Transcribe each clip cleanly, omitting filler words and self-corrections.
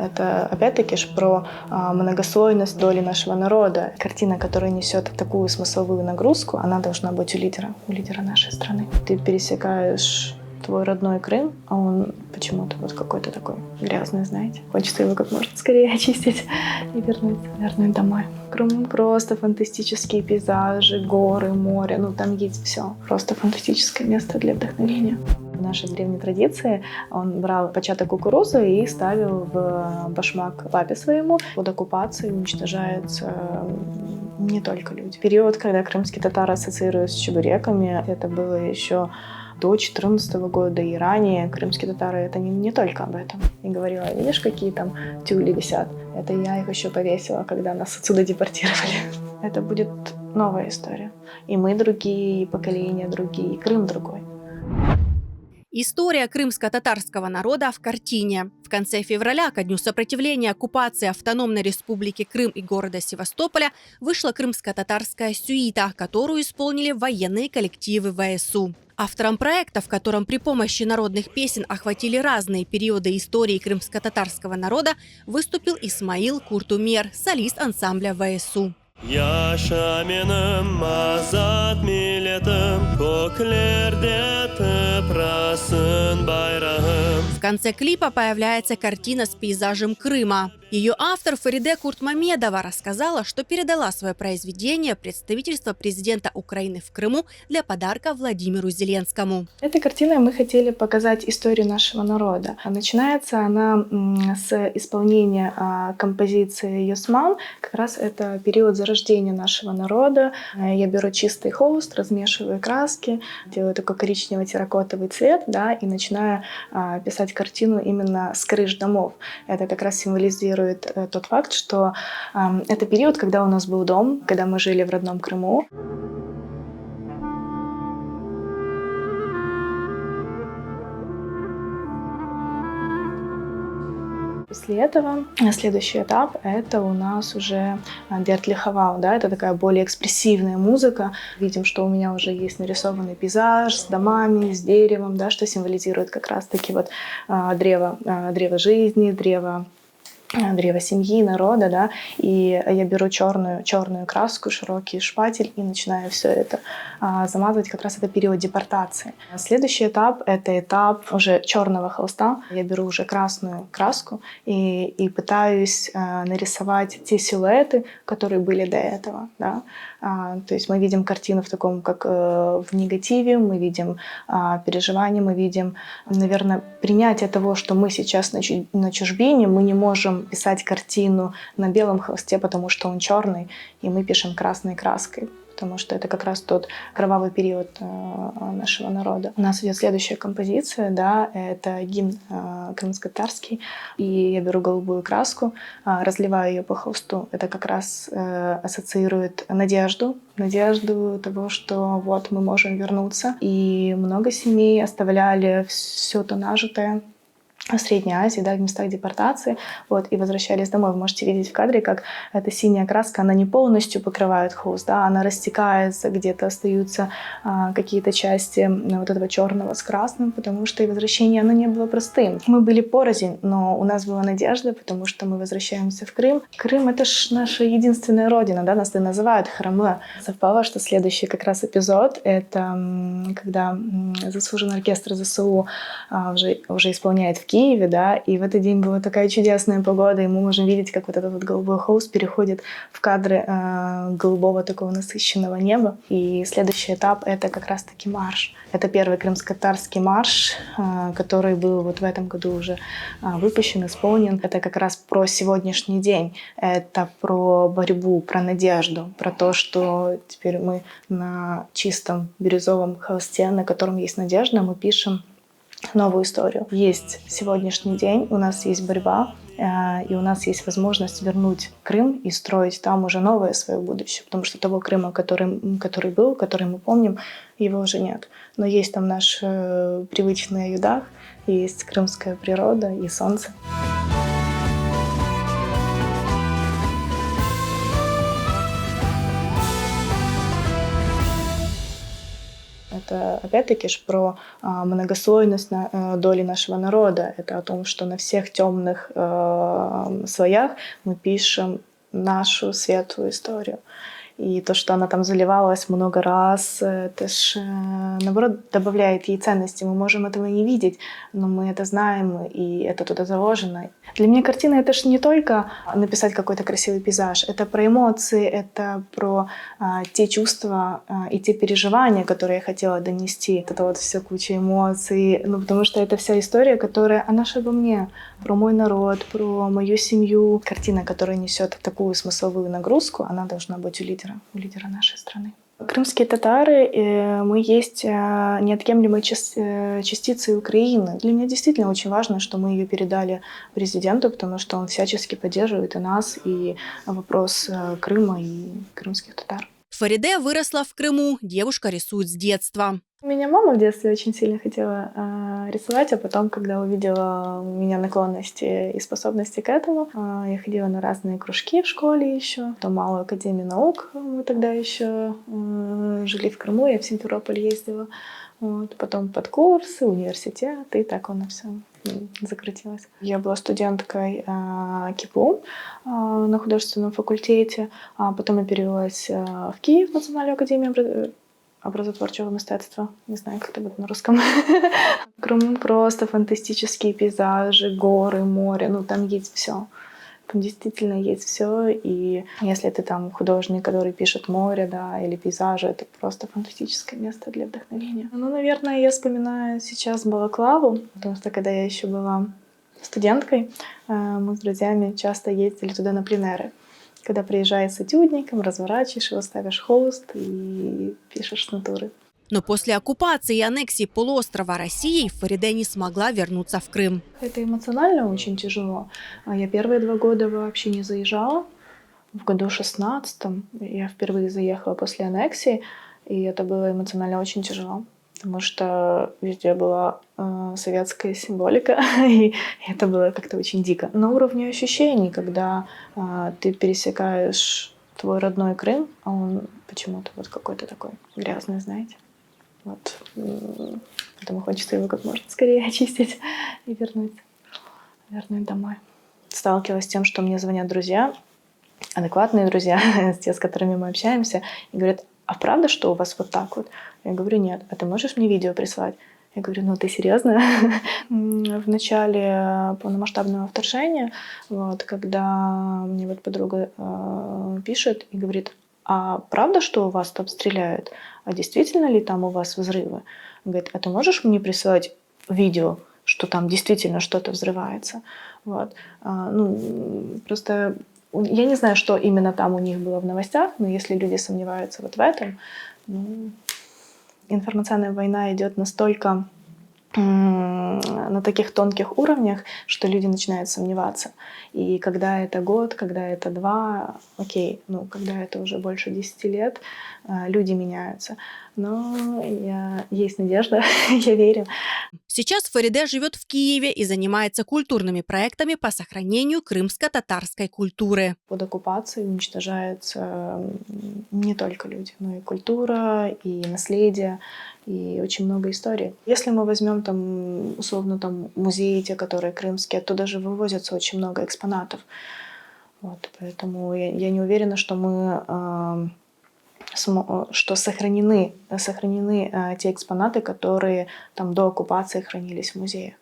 Это, опять-таки, про многослойность доли нашего народа. Картина, которая несет такую смысловую нагрузку, она должна быть у лидера нашей страны. Ты пересекаешь твой родной Крым, а он почему-то вот какой-то такой грязный, знаете. Хочется его как можно скорее очистить и вернуть домой. Крым просто фантастические пейзажи, горы, море, там есть все. Просто фантастическое место для вдохновения. В нашей древней традиции он брал початок кукурузы и ставил в башмак папе своему. Под оккупацией уничтожаются не только люди. Период, когда крымские татары ассоциируют с чебуреками, это было еще до 2014 года и ранее. Крымские татары — это не только об этом. И говорила: видишь, какие там тюли висят? Это я их еще повесила, когда нас отсюда депортировали. Это будет новая история. И мы другие, и поколения другие, и Крым другой. История крымско-татарского народа в картине. В конце февраля, ко дню сопротивления оккупации Автономной Республики Крым и города Севастополя, вышла крымско-татарская сюита, которую исполнили военные коллективы ВСУ. Автором проекта, в котором при помощи народных песен охватили разные периоды истории крымско-татарского народа, выступил Исмаил Куртумер, солист ансамбля ВСУ. Яша менің азат миллетім, көклерде тыпрасын байрағым. В конце клипа появляется картина с пейзажем Крыма. Ее автор Фариде Куртмамедова рассказала, что передала свое произведение представительству президента Украины в Крыму для подарка Владимиру Зеленскому. Этой картиной мы хотели показать историю нашего народа. Начинается она с исполнения композиции «Йосман». Как раз это период зарождения нашего народа. Я беру чистый холст, размешиваю краски, делаю такой коричнево-терракотовый цвет, и начинаю писать картину именно с крыш домов. Это как раз символизирует тот факт, что это период, когда у нас был дом, когда мы жили в родном Крыму. После этого следующий этап — это у нас уже Дертлиховал, это такая более экспрессивная музыка. Видим, что у меня уже есть нарисованный пейзаж с домами, с деревом, что символизирует как раз-таки вот древо жизни, древо семьи, народа, и я беру черную краску, широкий шпатель и начинаю все это замазывать. Как раз это период депортации. Следующий этап — это этап уже черного холста. Я беру уже красную краску и пытаюсь нарисовать те силуэты, которые были до этого. То есть мы видим картину в таком, как в негативе, мы видим переживания, мы видим, наверное, принятие того, что мы сейчас на чужбине, мы не можем писать картину на белом холсте, потому что он черный, и мы пишем красной краской, потому что это как раз тот кровавый период нашего народа. У нас идет следующая композиция, это гимн крымско-татарский, и я беру голубую краску, разливаю ее по холсту. Это как раз ассоциирует надежду того, что вот мы можем вернуться. И много семей оставляли все то нажитое в Средней Азии, в местах депортации, и возвращались домой. Вы можете видеть в кадре, как эта синяя краска, она не полностью покрывает холст, она растекается, где-то остаются какие-то части вот этого черного с красным, потому что и возвращение, оно не было простым. Мы были порознь, но у нас была надежда, потому что мы возвращаемся в Крым. Крым — это ж наша единственная родина, нас и называют Храмы. Совпало, что следующий как раз эпизод — это когда заслуженный оркестр ЗСУ уже исполняет в Киеве, и в этот день была такая чудесная погода, и мы можем видеть, как вот этот вот голубой холст переходит в кадры голубого такого насыщенного неба. И следующий этап — это как раз-таки марш. Это первый крымско-татарский марш, который был вот в этом году уже выпущен, исполнен. Это как раз про сегодняшний день. Это про борьбу, про надежду, про то, что теперь мы на чистом бирюзовом холсте, на котором есть надежда, мы пишем новую историю. Есть сегодняшний день, у нас есть борьба, и у нас есть возможность вернуть Крым и строить там уже новое свое будущее, потому что того Крыма, который был, который мы помним, его уже нет. Но есть там наш привычный Аюдах, есть крымская природа и солнце. это опять-таки ж про многослойность доли нашего народа. Это о том, что на всех темных слоях мы пишем нашу светлую историю. И то, что она там заливалась много раз, это ж, наоборот, добавляет ей ценности. Мы можем этого не видеть, но мы это знаем, и это туда заложено. Для меня картина — это ж не только написать какой-то красивый пейзаж. Это про эмоции, это про те чувства и те переживания, которые я хотела донести. Это вот все куча эмоций. Ну, потому что это вся история, которая, она же обо мне. Про мой народ, про мою семью. Картина, которая несет такую смысловую нагрузку, она должна быть у лидера нашей страны. Крымские татары, мы есть неотъемлемой частицей Украины. Для меня действительно очень важно, что мы ее передали президенту, потому что он всячески поддерживает и нас, и вопрос Крыма и крымских татар. Фариде выросла в Крыму, девушка рисует с детства. Меня мама в детстве очень сильно хотела рисовать, а потом, когда увидела у меня наклонности и способности к этому, я ходила на разные кружки в школе еще, потом Малую академию наук, мы тогда еще жили в Крыму, я в Симферополь ездила, вот, потом под курсы, университет, и так оно все закрутилось. Я была студенткой КИПУ на художественном факультете, а потом я перевелась в Киев, в Национальную академию образотворчего мистецтва. Не знаю, как это будет на русском. В Крыму просто фантастические пейзажи, горы, море. Ну, там есть все. Там действительно есть все. И если ты там художник, который пишет море, да, или пейзажи, это просто фантастическое место для вдохновения. Ну, наверное, я вспоминаю сейчас Балаклаву, потому что когда я еще была студенткой, мы с друзьями часто ездили туда на пленэры. Когда приезжаешь с этюдником, разворачиваешь его, ставишь холст и пишешь с натуры. Но после оккупации и аннексии полуострова Россией Фариде не смогла вернуться в Крым. Это эмоционально очень тяжело. Я первые 2 года вообще не заезжала. В году 16-м я впервые заехала после аннексии, и это было эмоционально очень тяжело. Потому что везде была советская символика, и это было как-то очень дико. На уровне ощущений, когда ты пересекаешь твой родной Крым, а он почему-то вот какой-то такой грязный, знаете. Вот. Поэтому хочется его как можно скорее очистить и вернуть домой. Сталкивалась с тем, что мне звонят друзья, адекватные друзья, те, с которыми мы общаемся, и говорят: а правда, что у вас вот так вот? Я говорю: нет. А ты можешь мне видео прислать? Я говорю: ну ты серьезно? В начале полномасштабного вторжения, вот, когда мне вот подруга пишет и говорит: а правда, что у вас там стреляют? А действительно ли там у вас взрывы? Говорит: а ты можешь мне прислать видео, что там действительно что-то взрывается? Вот. Просто я не знаю, что именно там у них было в новостях, но если люди сомневаются вот в этом, информационная война идет настолько на таких тонких уровнях, что люди начинают сомневаться. И когда это год, когда это 2, окей, когда это уже больше 10 лет, люди меняются. Но есть надежда, я верю. Сейчас Фариде живет в Киеве и занимается культурными проектами по сохранению крымско-татарской культуры. Под оккупацией уничтожаются не только люди, но и культура, и наследие, и очень много историй. Если мы возьмем там, условно, там, музеи, те, которые крымские, оттуда же вывозятся очень много экспонатов. Вот, поэтому я не уверена, что сохранены те экспонаты, которые там до оккупации хранились в музеях.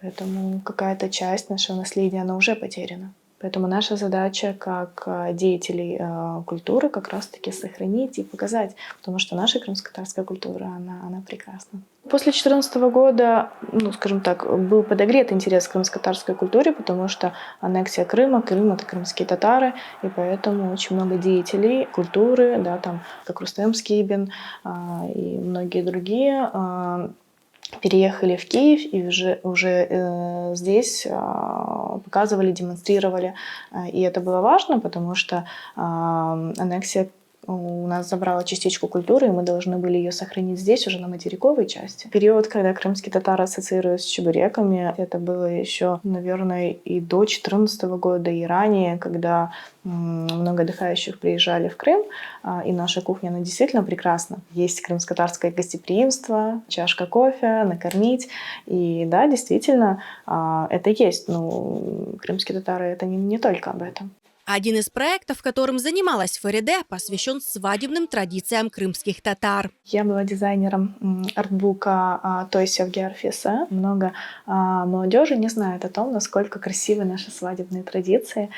Поэтому какая-то часть нашего наследия, она уже потеряна. Поэтому наша задача как деятелей культуры как раз-таки сохранить и показать, потому что наша крымско-татарская культура, она прекрасна. После 2014 года, скажем так, был подогрет интерес к крымско-татарской культуре, потому что аннексия Крыма, Крым — это крымские татары, и поэтому очень много деятелей культуры, да, там, как Рустем Скибин и многие другие, переехали в Киев и уже здесь показывали, демонстрировали. И это было важно, потому что аннексия у нас забрала частичку культуры, и мы должны были ее сохранить здесь, уже на материковой части. Период, когда крымские татары ассоциируются с чебуреками, это было еще, наверное, и до 2014 года, и ранее, когда много отдыхающих приезжали в Крым, и наша кухня, она действительно прекрасна. Есть крымско-татарское гостеприимство, чашка кофе, накормить. И да, действительно, это есть. Ну, крымские татары — это не только об этом. Один из проектов, которым занималась Фариде, посвящен свадебным традициям крымских татар. Я была дизайнером артбука Той Севгиарфиса. Много молодежи не знает о том, насколько красивы наши свадебные традиции.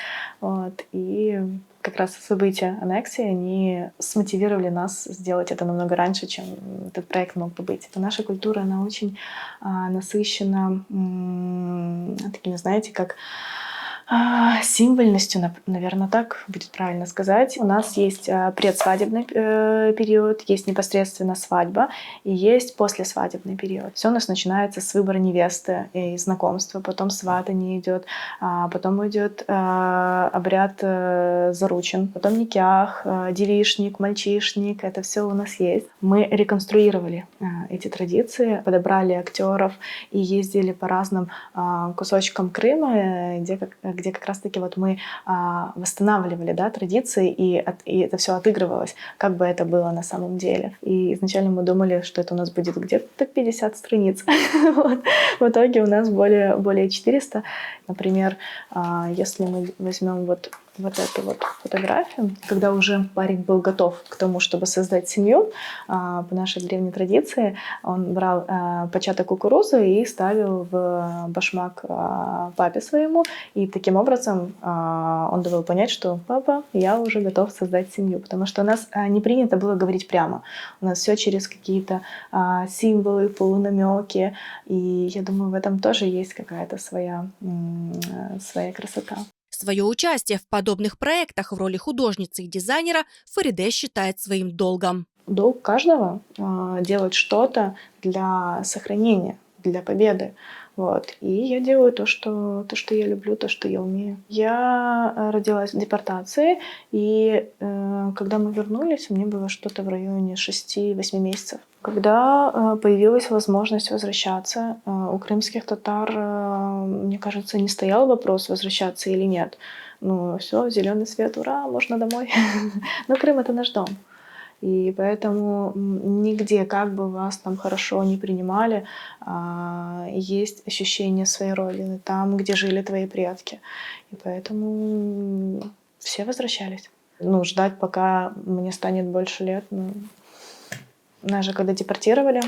Вот. И как раз события аннексии, они смотивировали нас сделать это намного раньше, чем этот проект мог бы быть. Наша культура, она очень насыщена такими, знаете, как символьностью, наверное, так будет правильно сказать. У нас есть предсвадебный период, есть непосредственно свадьба и есть послесвадебный период. Все у нас начинается с выбора невесты и знакомства, потом сватание идет, потом идет обряд заручин, потом никях, девишник, мальчишник. Это все у нас есть. Мы реконструировали эти традиции, подобрали актеров и ездили по разным кусочкам Крыма, где как раз-таки вот мы восстанавливали, да, традиции, и это все отыгрывалось, как бы это было на самом деле. И изначально мы думали, что это у нас будет где-то 50 страниц. Вот. В итоге у нас более 400. Например, если мы возьмем вот эту вот фотографию, когда уже парень был готов к тому, чтобы создать семью, по нашей древней традиции, он брал початок кукурузы и ставил в башмак папе своему, и таким образом он давал понять, что папа, я уже готов создать семью, потому что у нас не принято было говорить прямо, у нас все через какие-то символы, полунамеки, и я думаю, в этом тоже есть какая-то своя красота. Свое участие в подобных проектах в роли художницы и дизайнера Фариде считает своим долгом. Долг каждого делать что-то для сохранения, для победы. Вот. И я делаю то, что я люблю, то, что я умею. Я родилась в депортации, и когда мы вернулись, мне было что-то в районе 6-8 месяцев. Когда появилась возможность возвращаться, у крымских татар, мне кажется, не стоял вопрос, возвращаться или нет. Ну, все, зеленый свет, ура, можно домой. Но Крым — это наш дом. И поэтому нигде, как бы вас там хорошо не принимали, есть ощущение своей родины, там, где жили твои предки. И поэтому все возвращались. Ну, ждать, пока мне станет больше лет. Нас же когда депортировали,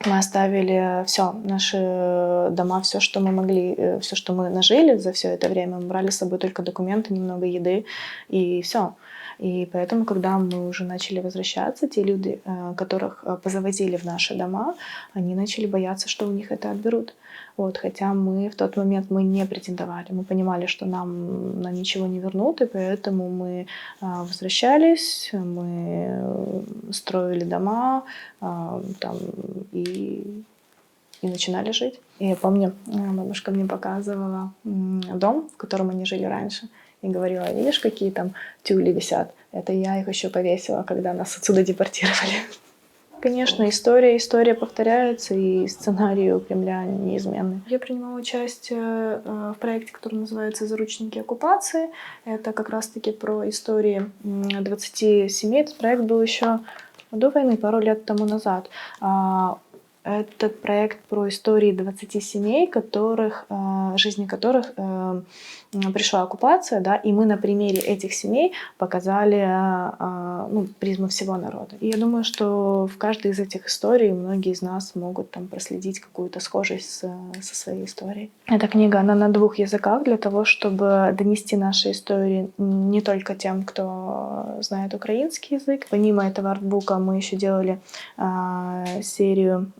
мы оставили все, наши дома, все, что мы могли, все, что мы нажили за все это время, мы брали с собой только документы, немного еды и все. И поэтому, когда мы уже начали возвращаться, те люди, которых позавозили в наши дома, они начали бояться, что у них это отберут. Вот, хотя мы в тот момент не претендовали. Мы понимали, что нам ничего не вернут, и поэтому мы возвращались, мы строили дома там, и начинали жить. И я помню, бабушка мне показывала дом, в котором они жили раньше, и говорила: видишь, какие там тюли висят? Это я их еще повесила, когда нас отсюда депортировали. Конечно, история повторяется, и сценарии у Кремля неизменны. Я принимала участие в проекте, который называется «Заручники оккупации». Это как раз-таки про истории 20 семей. Этот проект был еще до войны, пару лет тому назад. Этот проект про истории 20 семей, жизни которых пришла оккупация, да, и мы на примере этих семей показали призму всего народа. И я думаю, что в каждой из этих историй многие из нас могут там проследить какую-то схожесть со своей историей. Эта книга, она на 2 языках для того, чтобы донести наши истории не только тем, кто знает украинский язык. Помимо этого артбука мы еще делали серию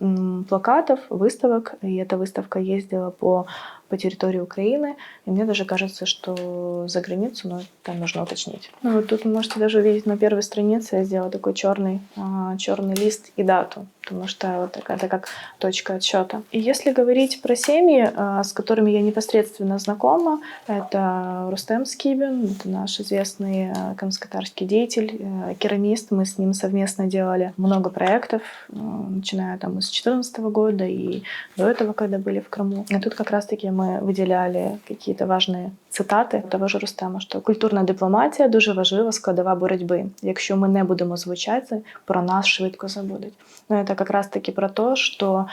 плакатов, выставок, и эта выставка ездила по по территории Украины. И мне даже кажется, что за границу, но там нужно уточнить. Ну, вот тут вы можете даже увидеть на первой странице я сделала такой черный лист и дату, потому что вот это как точка отсчета. И если говорить про семьи, с которыми я непосредственно знакома, это Рустем Скибин, это наш известный крымско-татарский деятель, керамист. Мы с ним совместно делали много проектов, начиная там с 2014 года и до этого, когда были в Крыму. И тут как раз-таки мы виділяли какие-то важные цитати того ж Рустема, що культурна дипломатія дуже важлива складова боротьби. Якщо ми не будемо звучати, про нас швидко забудуть. Но это как раз-таки про то, что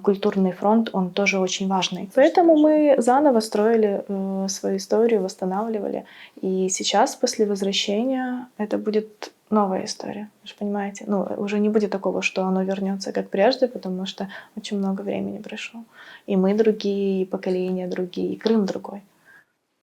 культурный фронт, он тоже очень важный. Поэтому мы заново строили свою историю, восстанавливали. И сейчас, после возвращения, это будет новая история. Вы же понимаете? Ну, уже не будет такого, что оно вернется как прежде, потому что очень много времени прошло. И мы другие, и поколения другие, и Крым другой.